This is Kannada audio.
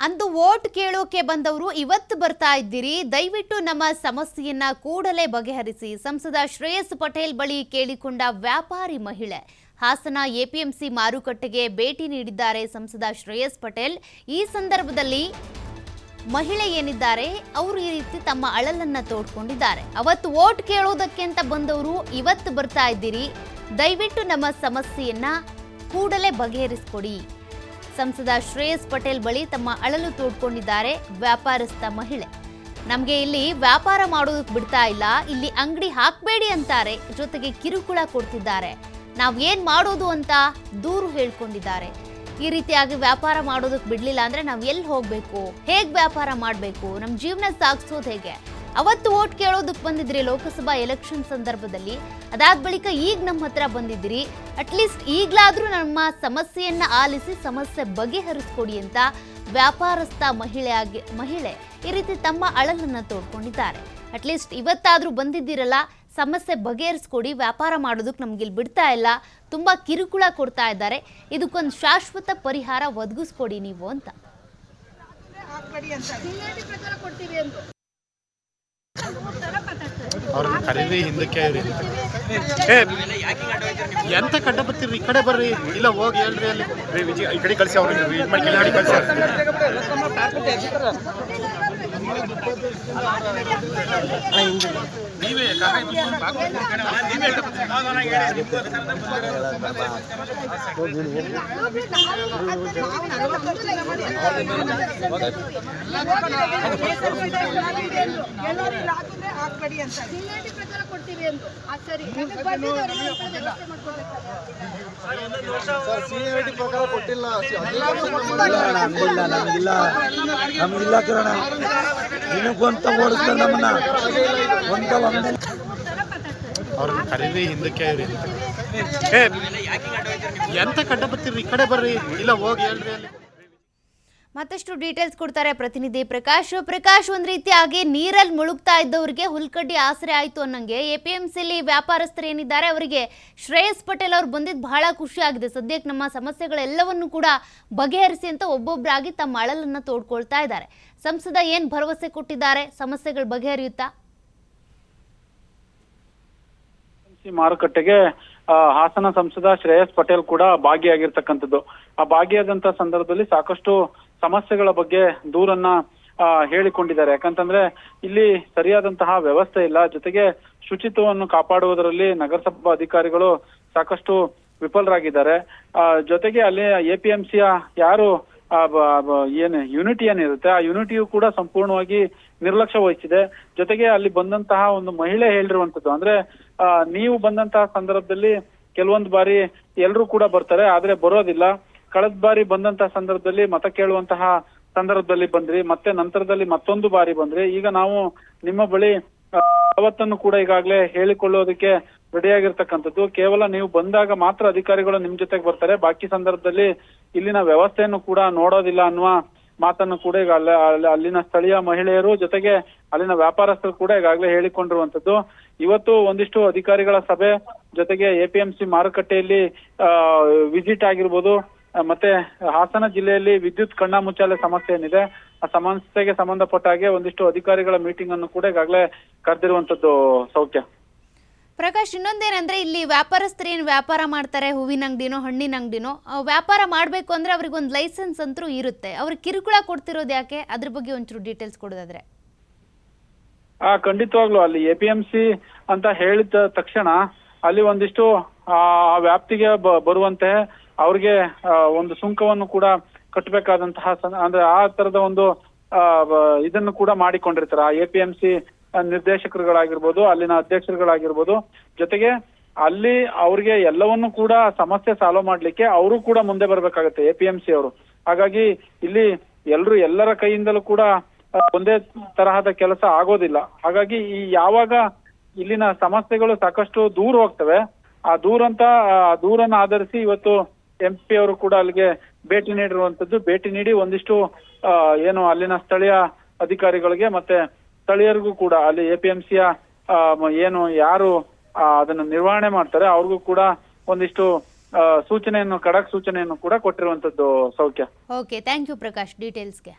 ಅಂದು ವೋಟ್ ಕೇಳೋಕೆ ಬಂದವರು ಇವತ್ತು ಬರ್ತಾ ಇದ್ದೀರಿ. ದಯವಿಟ್ಟು ನಮ್ಮ ಸಮಸ್ಯೆಯನ್ನ ಕೂಡಲೇ ಬಗೆಹರಿಸಿ. ಸಂಸದ ಶ್ರೇಯಸ್ ಪಟೇಲ್ ಬಳಿ ಕೇಳಿಕೊಂಡ ವ್ಯಾಪಾರಿ ಮಹಿಳೆ. ಹಾಸನ ಎಪಿಎಂಸಿ ಮಾರುಕಟ್ಟೆಗೆ ಭೇಟಿ ನೀಡಿದ್ದಾರೆ ಸಂಸದ ಶ್ರೇಯಸ್ ಪಟೇಲ್. ಈ ಸಂದರ್ಭದಲ್ಲಿ ಮಹಿಳೆ ಏನಿದ್ದಾರೆ ಅವರು ಈ ರೀತಿ ತಮ್ಮ ಅಳಲನ್ನ ತೋಡ್ಕೊಂಡಿದ್ದಾರೆ. ಅವತ್ತು ವೋಟ್ ಕೇಳೋದಕ್ಕೆ ಅಂತ ಬಂದವರು ಇವತ್ತು ಬರ್ತಾ ಇದ್ದೀರಿ. ದಯವಿಟ್ಟು ನಮ್ಮ ಸಮಸ್ಯೆಯನ್ನ ಕೂಡಲೇ ಬಗೆಹರಿಸಿಕೊಡಿ. ಸಂಸದ ಶ್ರೇಯಸ್ ಪಟೇಲ್ ಬಳಿ ತಮ್ಮ ಅಳಲು ತೋಡ್ಕೊಂಡಿದ್ದಾರೆ ವ್ಯಾಪಾರಸ್ಥ ಮಹಿಳೆ. ನಮಗೆ ಇಲ್ಲಿ ವ್ಯಾಪಾರ ಮಾಡೋದಕ್ಕೆ ಬಿಡ್ತಾ ಇಲ್ಲ, ಇಲ್ಲಿ ಅಂಗಡಿ ಹಾಕಬೇಡಿ ಅಂತಾರೆ, ಜೊತೆಗೆ ಕಿರುಕುಳ ಕೊಡ್ತಿದ್ದಾರೆ, ನಾವು ಏನ್ ಮಾಡೋದು ಅಂತ ದೂರು ಹೇಳ್ಕೊಂಡಿದ್ದಾರೆ. ಈ ರೀತಿಯಾಗಿ ವ್ಯಾಪಾರ ಮಾಡೋದಕ್ಕೆ ಬಿಡ್ಲಿಲ್ಲ ಅಂದ್ರೆ ನಾವು ಎಲ್ಲಿ ಹೋಗ್ಬೇಕು, ಹೇಗ್ ವ್ಯಾಪಾರ ಮಾಡಬೇಕು, ನಮ್ಮ ಜೀವನ ಸಾಗಿಸೋದು ಹೇಗೆ? ಅವತ್ತು ವೋಟ್ ಕೇಳೋದಕ್ಕೆ ಬಂದಿದ್ರಿ ಲೋಕಸಭಾ ಎಲೆಕ್ಷನ್ ಸಂದರ್ಭದಲ್ಲಿ, ಅದಾದ ಬಳಿಕ ಈಗ ನಮ್ಮ ಹತ್ರ ಬಂದಿದ್ದೀರಿ. ಅಟ್ಲೀಸ್ಟ್ ಈಗಲಾದ್ರೂ ನಮ್ಮ ಸಮಸ್ಯೆಯನ್ನ ಆಲಿಸಿ ಸಮಸ್ಯೆ ಬಗೆಹರಿಸ್ಕೊಡಿ ಅಂತ ವ್ಯಾಪಾರಸ್ಥ ಮಹಿಳೆ ಈ ರೀತಿ ತಮ್ಮ ಅಳಲನ್ನ ತೋಡ್ಕೊಂಡಿದ್ದಾರೆ. ಅಟ್ಲೀಸ್ಟ್ ಇವತ್ತಾದ್ರೂ ಬಂದಿದ್ದೀರಲ್ಲ, ಸಮಸ್ಯೆ ಬಗೆಹರಿಸ್ಕೊಡಿ, ವ್ಯಾಪಾರ ಮಾಡೋದಕ್ಕೆ ನಮ್ಗೆ ಇಲ್ಲಿ ಬಿಡ್ತಾ ಇಲ್ಲ, ತುಂಬಾ ಕಿರುಕುಳ ಕೊಡ್ತಾ ಇದ್ದಾರೆ, ಇದಕ್ಕೊಂದು ಶಾಶ್ವತ ಪರಿಹಾರ ಒದಗಿಸ್ಕೊಡಿ ನೀವು ಅಂತ. ಅವ್ರನ್ನ ಕರೀರಿ, ಹಿಂದಕ್ಕೆ ಎಂತ ಕಡ್ಡ ಬರ್ತೀರಿ, ಈ ಕಡೆ ಬರ್ರಿ, ಇಲ್ಲ ಹೋಗಿ ಹೇಳ್ರಿ, ಅಲ್ಲಿ ಈ ಕಡೆ ಕಳಿಸಿ, ಅವ್ರಿಗೆ ಇದು ಮಾಡಿ ಕೆಳಗಡೆ ಕಳಿಸಿ. ನೀವೇ ನಮ್ಗಿಲ್ಲ ಕಿರಣ, ನಿನಗೊಂತ ಓಡಿಸ್ತಾರೆ ನಮ್ಮನ್ನ. ಅವ್ರನ್ನ ಕರೀರಿ, ಹಿಂದಕ್ಕೆ ಎಂತ ಕಡ್ಡ ಬರ್ತೀರಿ, ಈ ಕಡೆ ಬರ್ರಿ, ಇಲ್ಲ ಹೋಗಿ ಹೇಳ್ರಿ, ಅಲ್ಲಿ ಮತ್ತಷ್ಟು ಡೀಟೇಲ್ಸ್ ಕೊಡ್ತಾರೆ ಪ್ರತಿನಿಧಿ ಪ್ರಕಾಶ್. ಒಂದ್ ರೀತಿಯಾಗಿ ನೀರಲ್ಲಿ ಮುಳುಗ್ತಾ ಇದ್ದವರಿಗೆ ಹುಲ್ಕಡ್ಡಿ ಆಸರೆ ಆಯ್ತು ಅನ್ನಂಗೆ ಎಪಿಎಂಸಿಲಿ ವ್ಯಾಪಾರಸ್ಥರು ಏನಿದ್ದಾರೆ ಅವರಿಗೆ ಶ್ರೇಯಸ್ ಪಟೇಲ್ ಅವ್ರು ಬಂದಿದ್ದು ಬಹಳ ಖುಷಿ ಆಗಿದೆ. ಸದ್ಯಕ್ಕೆ ನಮ್ಮ ಸಮಸ್ಯೆಗಳೆಲ್ಲವನ್ನು ಕೂಡ ಬಗೆಹರಿಸಿ ಅಂತ ಒಬ್ಬೊಬ್ಬರಾಗಿ ತಮ್ಮ ಅಳಲನ್ನ ತೋಡ್ಕೊಳ್ತಾ ಇದ್ದಾರೆ. ಸಂಸದ ಏನ್ ಭರವಸೆ ಕೊಟ್ಟಿದ್ದಾರೆ, ಸಮಸ್ಯೆಗಳು ಬಗೆಹರಿಯುತ್ತಾ? ಮಾರುಕಟ್ಟೆಗೆ ಹಾಸನ ಸಂಸದ ಶ್ರೇಯಸ್ ಪಟೇಲ್ ಕೂಡ ಭಾಗಿಯಾಗಿರ್ತಕ್ಕಂಥದ್ದು. ಆ ಭಾಗಿಯಾದಂತ ಸಂದರ್ಭದಲ್ಲಿ ಸಾಕಷ್ಟು ಸಮಸ್ಯೆಗಳ ಬಗ್ಗೆ ದೂರನ್ನ ಹೇಳಿಕೊಂಡಿದ್ದಾರೆ. ಯಾಕಂತಂದ್ರೆ ಇಲ್ಲಿ ಸರಿಯಾದಂತಹ ವ್ಯವಸ್ಥೆ ಇಲ್ಲ, ಜೊತೆಗೆ ಶುಚಿತ್ವವನ್ನು ಕಾಪಾಡುವುದರಲ್ಲಿ ನಗರಸಭಾ ಅಧಿಕಾರಿಗಳು ಸಾಕಷ್ಟು ವಿಫಲರಾಗಿದ್ದಾರೆ. ಜೊತೆಗೆ ಅಲ್ಲಿ ಎಪಿಎಂಸಿಯ ಯಾರು ಏನ್ ಯೂನಿಟಿ ಏನಿರುತ್ತೆ ಆ ಯೂನಿಟಿಯು ಕೂಡ ಸಂಪೂರ್ಣವಾಗಿ ನಿರ್ಲಕ್ಷ್ಯ ವಹಿಸಿದೆ. ಜೊತೆಗೆ ಅಲ್ಲಿ ಬಂದಂತಹ ಒಂದು ಮಹಿಳೆ ಹೇಳಿರುವಂತದ್ದು ಅಂದ್ರೆ ನೀವು ಬಂದಂತಹ ಸಂದರ್ಭದಲ್ಲಿ ಕೆಲವೊಂದು ಬಾರಿ ಎಲ್ರು ಕೂಡ ಬರ್ತಾರೆ, ಆದ್ರೆ ಬರೋದಿಲ್ಲ. ಕಳೆದ ಬಾರಿ ಬಂದಂತಹ ಸಂದರ್ಭದಲ್ಲಿ ಮತ ಕೇಳುವಂತಹ ಸಂದರ್ಭದಲ್ಲಿ ಬಂದ್ರಿ, ಮತ್ತೆ ನಂತರದಲ್ಲಿ ಮತ್ತೊಂದು ಬಾರಿ ಬಂದ್ರಿ. ಈಗ ನಾವು ನಿಮ್ಮ ಬಳಿ ಅವತ್ತನ್ನು ಕೂಡ ಈಗಾಗಲೇ ಹೇಳಿಕೊಳ್ಳೋದಕ್ಕೆ ರೆಡಿಯಾಗಿರ್ತಕ್ಕಂಥದ್ದು. ಕೇವಲ ನೀವು ಬಂದಾಗ ಮಾತ್ರ ಅಧಿಕಾರಿಗಳು ನಿಮ್ ಜೊತೆಗೆ ಬರ್ತಾರೆ, ಬಾಕಿ ಸಂದರ್ಭದಲ್ಲಿ ಇಲ್ಲಿನ ವ್ಯವಸ್ಥೆಯನ್ನು ಕೂಡ ನೋಡೋದಿಲ್ಲ ಅನ್ನುವ ಮಾತನ್ನು ಕೂಡ ಈಗ ಅಲ್ಲಿನ ಸ್ಥಳೀಯ ಮಹಿಳೆಯರು ಜೊತೆಗೆ ಅಲ್ಲಿನ ವ್ಯಾಪಾರಸ್ಥರು ಕೂಡ ಈಗಾಗಲೇ ಹೇಳಿಕೊಂಡಿರುವಂತದ್ದು. ಇವತ್ತು ಒಂದಿಷ್ಟು ಅಧಿಕಾರಿಗಳ ಸಭೆ, ಜೊತೆಗೆ ಎಪಿಎಂಸಿ ಮಾರುಕಟ್ಟೆಯಲ್ಲಿ ವಿಸಿಟ್ ಆಗಿರ್ಬೋದು, ಮತ್ತೆ ಹಾಸನ ಜಿಲ್ಲೆಯಲ್ಲಿ ವಿದ್ಯುತ್ ಕಣ್ಣಾಮುಚ್ಚಾಲೆ ಸಮಸ್ಯೆ ಏನಿದೆ ಆ ಸಮಸ್ಯೆಗೆ ಸಂಬಂಧಪಟ್ಟ ಹಾಗೆ ಒಂದಿಷ್ಟು ಅಧಿಕಾರಿಗಳ ಮೀಟಿಂಗ್ ಅನ್ನು ಕೂಡ ಈಗಾಗಲೇ ಕರೆದಿರುವಂತದ್ದು. ಸೌಖ್ಯ ಪ್ರಕಾಶ್, ಇನ್ನೊಂದೇನಂದ್ರೆ ಇಲ್ಲಿ ವ್ಯಾಪಾರಸ್ಥರು ಏನು ವ್ಯಾಪಾರ ಮಾಡ್ತಾರೆ, ಹೂವಿನ ಅಂಗಡಿನೋ ಹಣ್ಣಿನ ಅಂಗಡಿನೋ ವ್ಯಾಪಾರ ಮಾಡ್ಬೇಕು ಅಂದ್ರೆ ಅವ್ರಿಗೆ ಒಂದು ಲೈಸೆನ್ಸ್ ಅಂತೂ ಇರುತ್ತೆ, ಅವ್ರಿಗೆ ಕಿರುಕುಳ ಕೊಡ್ತಿರೋದು ಯಾಕೆ? ಅದ್ರ ಬಗ್ಗೆ ಒಂಚೂರು ಡೀಟೇಲ್ಸ್ ಕೊಡೋದಾದ್ರೆ. ಖಂಡಿತವಾಗ್ಲು ಅಲ್ಲಿ ಎಪಿಎಂಸಿ ಅಂತ ಹೇಳಿದ ತಕ್ಷಣ ಅಲ್ಲಿ ಒಂದಿಷ್ಟು ಆ ವ್ಯಾಪ್ತಿಗೆ ಬರುವಂತೆ ಅವ್ರಿಗೆ ಒಂದು ಸುಂಕವನ್ನು ಕೂಡ ಕಟ್ಟಬೇಕಾದಂತಹ ಅಂದ್ರೆ ಆ ತರದ ಒಂದು ಇದನ್ನು ಕೂಡ ಮಾಡಿಕೊಂಡಿರ್ತಾರೆ. ಆ ಎಪಿಎಂಸಿ ನಿರ್ದೇಶಕರುಗಳಾಗಿರ್ಬೋದು, ಅಲ್ಲಿನ ಅಧ್ಯಕ್ಷರುಗಳಾಗಿರ್ಬೋದು, ಜೊತೆಗೆ ಅಲ್ಲಿ ಅವ್ರಿಗೆ ಎಲ್ಲವನ್ನೂ ಕೂಡ ಸಮಸ್ಯೆ ಸಾಲ್ವ್ ಮಾಡ್ಲಿಕ್ಕೆ ಅವರು ಕೂಡ ಮುಂದೆ ಬರ್ಬೇಕಾಗತ್ತೆ ಎಪಿಎಂಸಿ ಅವರು. ಹಾಗಾಗಿ ಇಲ್ಲಿ ಎಲ್ಲರ ಕೈಯಿಂದಲೂ ಕೂಡ ಒಂದೇ ತರಹದ ಕೆಲಸ ಆಗೋದಿಲ್ಲ. ಹಾಗಾಗಿ ಈ ಯಾವಾಗ ಇಲ್ಲಿನ ಸಮಸ್ಯೆಗಳು ಸಾಕಷ್ಟು ದೂರ ಹೋಗ್ತವೆ, ಆ ದೂರನ್ನ ಆಧರಿಸಿ ಇವತ್ತು MP ಅವರು ಕೂಡ ಅಲ್ಲಿಗೆ ಭೇಟಿ ನೀಡಿರುವಂತದ್ದು. ಭೇಟಿ ನೀಡಿ ಒಂದಿಷ್ಟು ಏನು ಅಲ್ಲಿನ ಸ್ಥಳೀಯ ಅಧಿಕಾರಿಗಳಿಗೆ ಮತ್ತೆ ಸ್ಥಳೀಯರಿಗೂ ಕೂಡ ಅಲ್ಲಿ ಎಪಿಎಂಸಿಯ ಏನು ಯಾರು ಅದನ್ನ ನಿರ್ವಹಣೆ ಮಾಡ್ತಾರೆ ಅವ್ರಿಗೂ ಕೂಡ ಒಂದಿಷ್ಟು ಖಡಕ್ ಸೂಚನೆಯನ್ನು ಕೂಡ ಕೊಟ್ಟಿರುವಂತದ್ದು. ಸೌಖ್ಯ. Okay, thank you Prakash ಡೀಟೇಲ್ಸ್ಗೆ.